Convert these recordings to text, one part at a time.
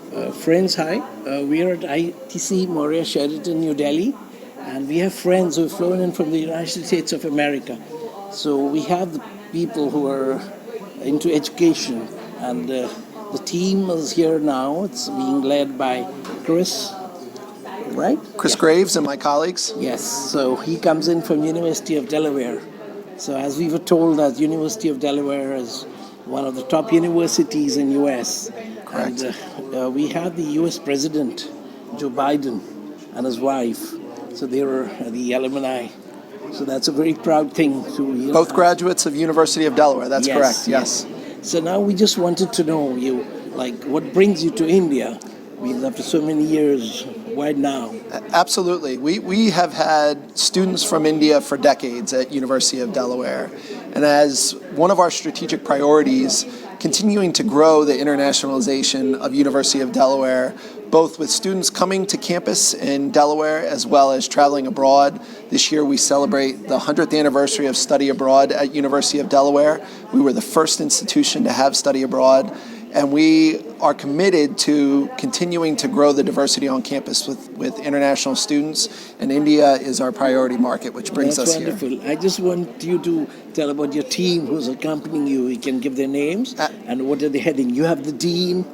Friends, hi. We are at ITC Moria Sheraton, New Delhi, and we have friends who have flown in from the United States of America. So we have the people who are into education, and the team is here now. It's being led by Chris, right? Chris Graves and my colleagues. Yes. So he comes in from University of Delaware. So as we were told that University of Delaware is one of the top universities in U.S. Correct. And we have the U.S. President, Joe Biden, and his wife. So they were the alumni. So that's a very proud thing to Both graduates of University of Delaware. That's correct. Yes. So now we just wanted to know you, like, what brings you to India? Because after so many years, why now? Absolutely. We have had students from India for decades at University of Delaware. And as one of our strategic priorities, continuing to grow the internationalization of University of Delaware, both with students coming to campus in Delaware as well as traveling abroad. This year we celebrate the 100th anniversary of study abroad at University of Delaware. We were the first institution to have study abroad. And we are committed to continuing to grow the diversity on campus with international students. And India is our priority market, which brings That's us wonderful. here. I just want you to tell about your team who's accompanying you. You can give their names and what are they heading. You have the dean.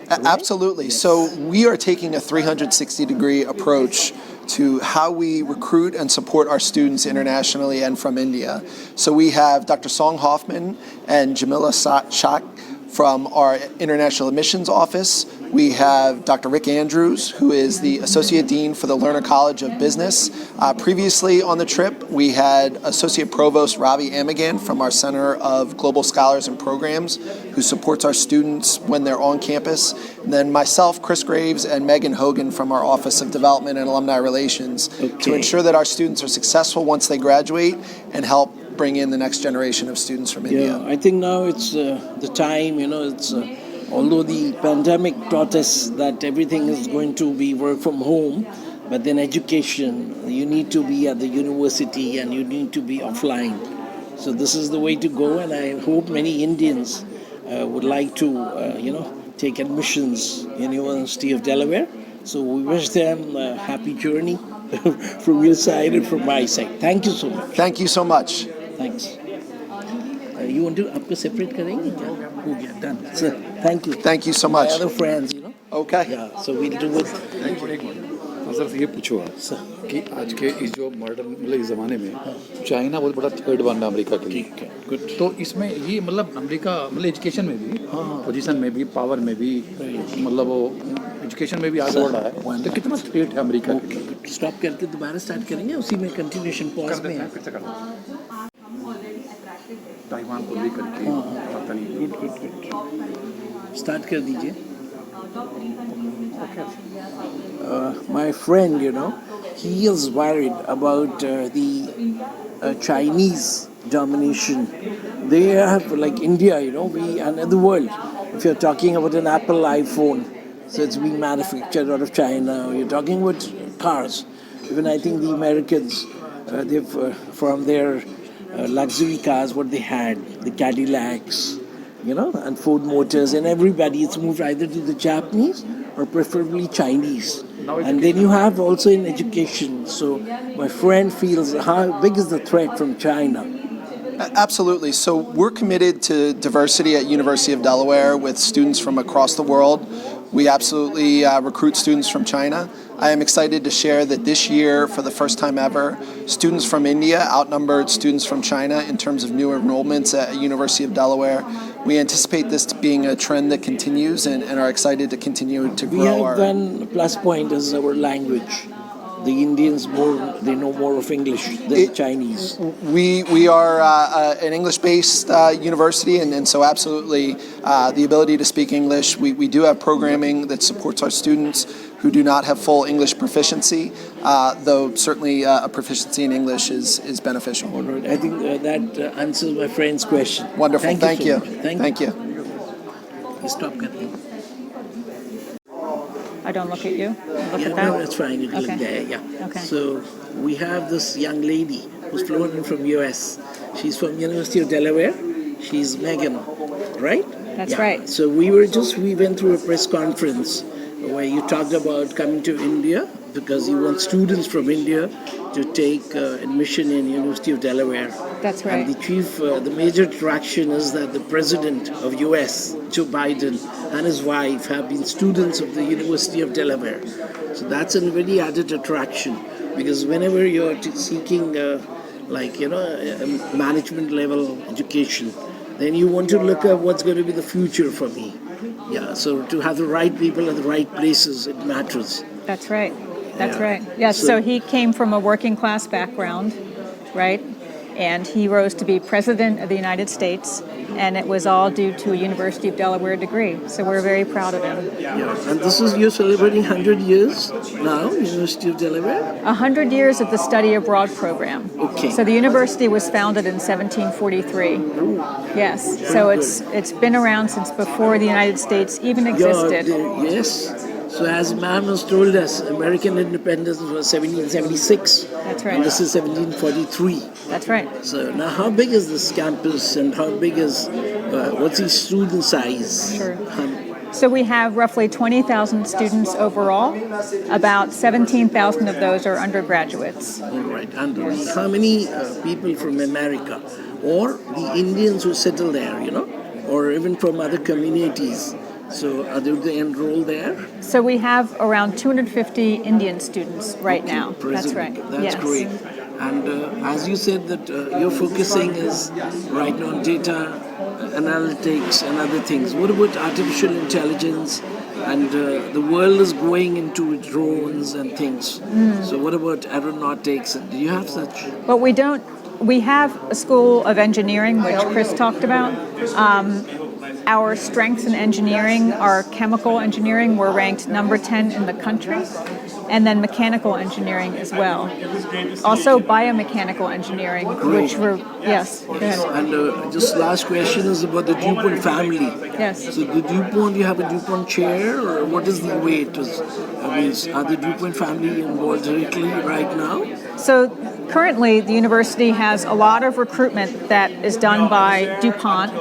Right? Absolutely. Yes. So we are taking a 360-degree approach to how we recruit and support our students internationally and from India. So we have Dr. Song Hoffman and Jamila Shak from our International Admissions Office. We have Dr. Rick Andrews, who is the Associate Dean for the Lerner College of Business. Previously on the trip, we had Associate Provost Ravi Amigan from our Center of Global Scholars and Programs, who supports our students when they're on campus. And then myself, Chris Graves, and Megan Hogan from our Office of Development and Alumni Relations to ensure that our students are successful once they graduate and help bring in the next generation of students from India. Yeah, I think now it's the time, it's although the pandemic taught us that everything is going to be work from home, but then education, you need to be at the university and you need to be offline. So this is the way to go, and I hope many Indians would like to, take admissions in University of Delaware. So we wish them a happy journey from your side and from my side. Thank you so much. Thank you so much. Thanks. You want to आपको separate करेंगे क्या? हो गया, done. So, thank you. Thank you so much. My other friends, Okay. Yeah, so we'll do it. Sir ये पूछो आप कि आज के इस जो मॉडर्न मतलब इस ज़माने में चाइना बहुत बड़ा थर्ड बन रहा है अमेरिका के लिए। ठीक है, गुड। तो इसमें ये मतलब अमेरिका मतलब एजुकेशन में भी पोजीशन में भी पावर में भी मतलब वो एजुकेशन में भी आगे बढ़ रहा है। तो कितना थ्रेट है अमेरिका के लिए? स्टॉप करके दोबारा स्टार्ट करेंगे, उसी में कंटिन्यूएशन पॉज में है। फिर से करना ताइवान को लेकर के पता नहीं। गुड स्टार्ट कर दीजिए। My friend, he is worried about the Chinese domination. They have, like India, we and the world. If you're talking about an Apple iPhone, so it's being manufactured out of China. You're talking about cars. Even I think the Americans, they've from their luxury cars, what they had, the Cadillacs, and Ford Motors, and everybody, it's moved either to the Japanese or preferably Chinese. And then you have also in education. So my friend feels, how big is the threat from China? Absolutely. So we're committed to diversity at University of Delaware with students from across the world. We absolutely recruit students from China. I am excited to share that this year, for the first time ever, students from India outnumbered students from China in terms of new enrollments at University of Delaware. We anticipate this being a trend that continues and are excited to continue to grow. We have one plus point is our language. The Indians they know more of English than Chinese. We are an English-based university, and so absolutely the ability to speak English. We do have programming that supports our students who do not have full English proficiency, though certainly a proficiency in English is beneficial. All right. I think that answers my friend's question. Wonderful. Thank you. Thank you. Stop cutting. I don't look at you. Look Yeah, at that. no, that's fine. It'll look Okay. there. Yeah. Okay. So we have this young lady who's flown in from US. She's from University of Delaware. She's Megan, right? That's Yeah. right. So we went through a press conference where you talked about coming to India because you want students from India to take admission in University of Delaware. That's right. And the major attraction is that the president of US, Joe Biden, and his wife have been students of the University of Delaware. So that's a very added attraction because whenever you're seeking a management level education, then you want to look at what's going to be the future for me. Yeah, so to have the right people at the right places, it matters. That's right. That's Yeah. right. Yes, so he came from a working class background, right? And he rose to be president of the United States, and it was all due to a University of Delaware degree. So we're very proud of him. Yeah, and this is, you're celebrating 100 years now, University of Delaware? 100 years of the study abroad program. Okay. So the university was founded in 1743. Yes. So it's been around since before the United States even existed. Yes. So as ma'am has told us, American independence was 1776. That's right. And this is 1743. That's right. So now how big is this campus and how big is, what's the student size? Sure. So we have roughly 20,000 students overall. About 17,000 of those are undergraduates. All right. And how many people from America or the Indians who settle there, or even from other communities? So are they enrolled there? So we have around 250 Indian students right now. That's President. right. That's Yes. great. And as you said that you're focusing is right now on data analytics and other things. What about artificial intelligence? And the world is going into drones and things. So what about aeronautics? Do you have such? But we don't. We have a school of engineering, which Chris talked about. Our strengths in engineering are chemical engineering. We're ranked number 10 in the country. And then mechanical engineering as well. Also biomechanical engineering, which we're, yes. Go ahead. And just last question is about the DuPont family. Yes. So the DuPont, you have a DuPont chair, or what is the way it is? Are the DuPont family involved directly right now? So currently, the university has a lot of recruitment that is done by DuPont,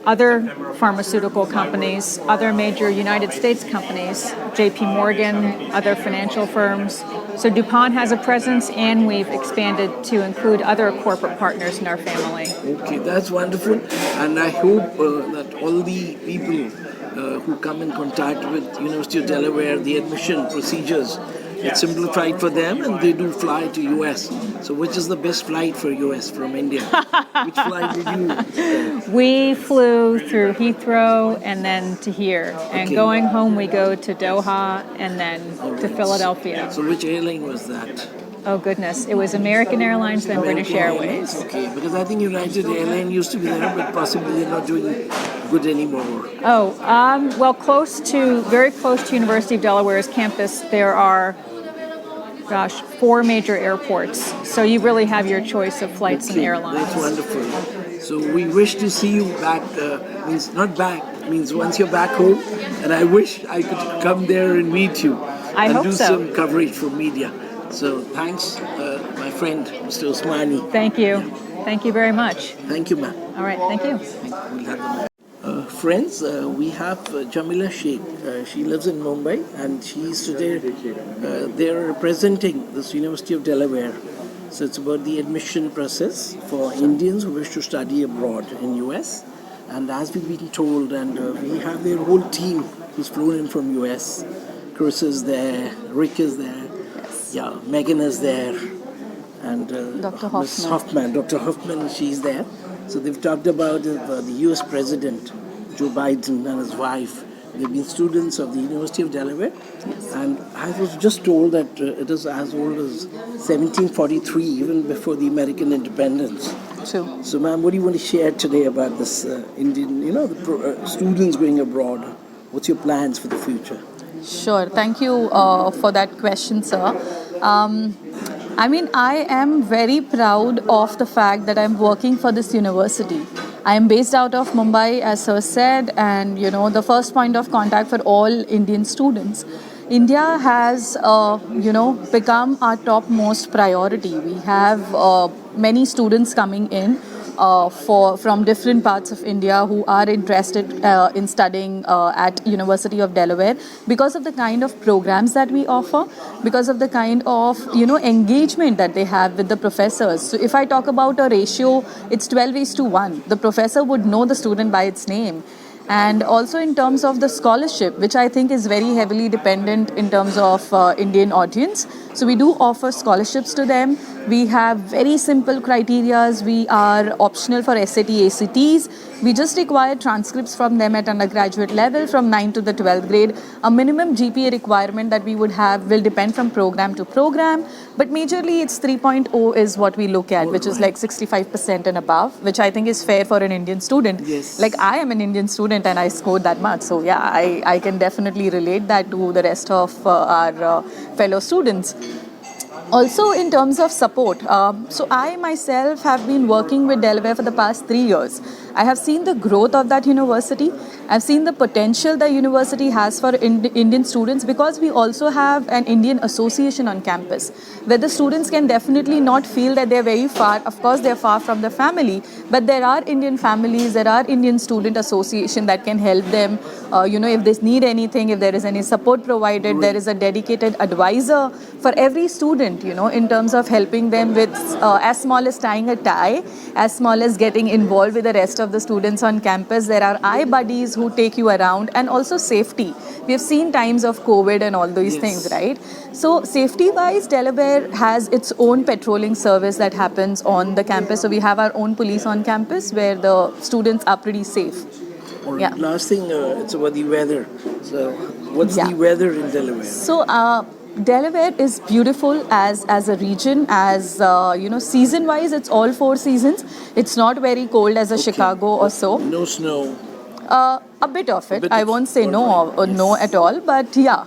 other pharmaceutical companies, other major United States companies, JP Morgan, other financial firms. So DuPont has a presence, and we've expanded to include other corporate partners in our family. Okay, that's wonderful. And I hope that all the people who come in contact with University of Delaware, the admission procedures, it's simplified for them, and they do fly to US. So which is the best flight for US from India? Which flight did you? We flew through Heathrow and then to here. And Okay. going home, we go to Doha and then to Philadelphia. So which airline was that? Oh, goodness. It was American Airlines, then British Airways. Okay, because I think United Airlines used to be there, but possibly they're not doing good anymore. Oh, well, very close to University of Delaware's campus, there are, 4 major airports. So you really have your choice of flights and airlines. That's wonderful. So we wish to see you back, means once you're back home, and I wish I could come there and meet you and hope do so. some coverage for media. So thanks, my friend, Mr. Osmani. Thank you. Thank you very much. Thank you, ma'am. All right, thank you. We'll have friends, we have Jamila Sheikh. She lives in Mumbai, and she's today they're representing this University of Delaware. So it's about the admission process for Indians who wish to study abroad in US. And as we've been told, and we have their whole team who's flown in from US. Chris is there, Rick is there, yeah, Megan is there, and Dr. Ms. Hoffman, Dr. Hoffman, she's there. So they've talked about the US President, Joe Biden, and his wife. They've been students of the University of Delaware. Yes. And I was just told that it is as old as 1743, even before the American independence. True. So, ma'am, what do you want to share today about this Indian, students going abroad? What's your plans for the future? Sure. Thank you for that question, sir. I am very proud of the fact that I'm working for this university. I am based out of Mumbai, as sir said, and the first point of contact for all Indian students. India has, become our topmost priority. We have many students coming in from different parts of India who are interested in studying at University of Delaware because of the kind of programs that we offer, because of the kind of engagement that they have with the professors. So if I talk about a ratio, it's 12:1. The professor would know the student by its name. And also in terms of the scholarship, which I think is very heavily dependent in terms of Indian audience. So we do offer scholarships to them. We have very simple criterias. We are optional for SAT, ACTs. We just require transcripts from them at undergraduate level from 9th to the 12th grade. A minimum GPA requirement that we would have will depend from program to program. But majorly it's 3.0 is what we look at, which is like 65% and above, which I think is fair for an Indian student. Yes. Like I am an Indian student and I scored that much. So yeah, I can definitely relate that to the rest of our fellow students. Also in terms of support, so I myself have been working with Delaware for the past 3 years. I have seen the growth of that university. I've seen the potential the university has for Indian students because we also have an Indian association on campus where the students can definitely not feel that they're very far. Of course, they're far from the family, but there are Indian families, there are Indian student association that can help them, if they need anything, if there is any support provided, there is a dedicated advisor for every student, in terms of helping them with as small as tying a tie, as small as getting involved with the rest of the students on campus. There are eye buddies who take you around, and also safety. We have seen times of COVID and all these things, right? So safety wise, Delaware has its own patrolling service that happens on the campus. So we have our own police on campus where the students are pretty safe. All right. Yeah. Last thing, it's about the weather. So what's the weather in Delaware? So Delaware is beautiful as a region, as season wise it's all 4 seasons. It's not very cold as a Chicago or so. No snow. A bit of it. I won't say no or no at all, but yeah,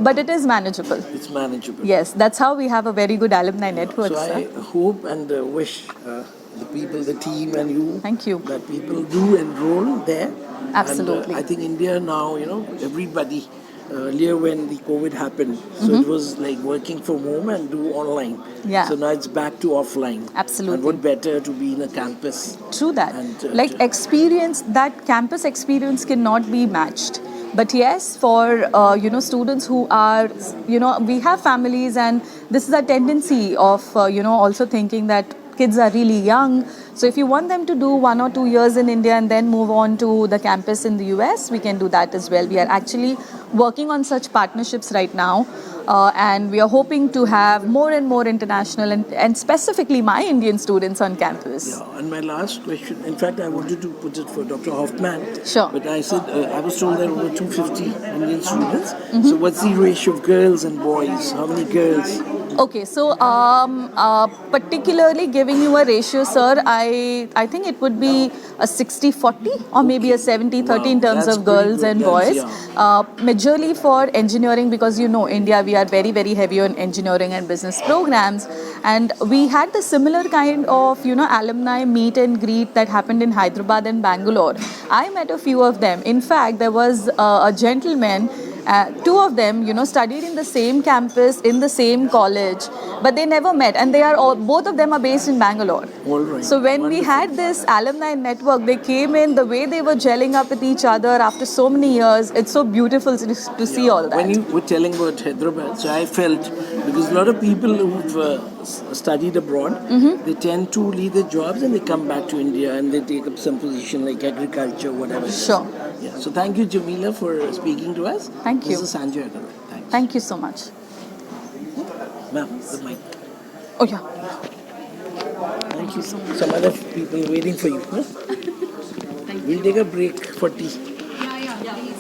but it is manageable. It's manageable. Yes, that's how we have a very good alumni network. So I Sir. hope and wish the people, the team and you, Thank you. that people do enroll there. Absolutely. And I think India now, everybody, earlier when the COVID happened, so it was like working from home and do online. Yeah. So now it's back to offline. Absolutely. And what better to be in a campus? True that. And, Like experience, that campus experience cannot be matched. But yes, for students who are, we have families, and this is a tendency of also thinking that kids are really young. So if you want them to do 1 or 2 years in India and then move on to the campus in the US, we can do that as well. We are actually working on such partnerships right now. And we are hoping to have more and more international and specifically my Indian students on campus. Yeah, and my last question, in fact, I wanted to put it for Dr. Hoffman. Sure. But I said, I was told there were 250 Indian students. So what's the ratio of girls and boys? How many girls? Okay, so particularly giving you a ratio, sir, I think it would be a 60-40 or maybe a 70-30 in terms That's of girls pretty and good. boys. Yeah. Majorly for engineering, because India, we are very, very heavy on engineering and business programs. And we had the similar kind of, alumni meet and greet that happened in Hyderabad and Bangalore. I met a few of them. In fact, there was a gentleman, 2 of them, studied in the same campus, in the same college, but they never met. And both of them are based in Bangalore. All right. So when we had this alumni network, they came in, the way they were gelling up with each other after so many years, it's so beautiful to see all that. When you were telling about Hyderabad, so I felt, because a lot of people who've studied abroad, they tend to leave their jobs and they come back to India and they take up some position like agriculture, whatever. Sure. Yeah. So thank you, Jamila, for speaking to us. Thank you. This is SanjayAgrawal. Thanks. Thank you so much. Ma'am, the mic. Oh, yeah. Thank you. Some other people waiting for you. Huh? We'll take a break for tea. Yeah.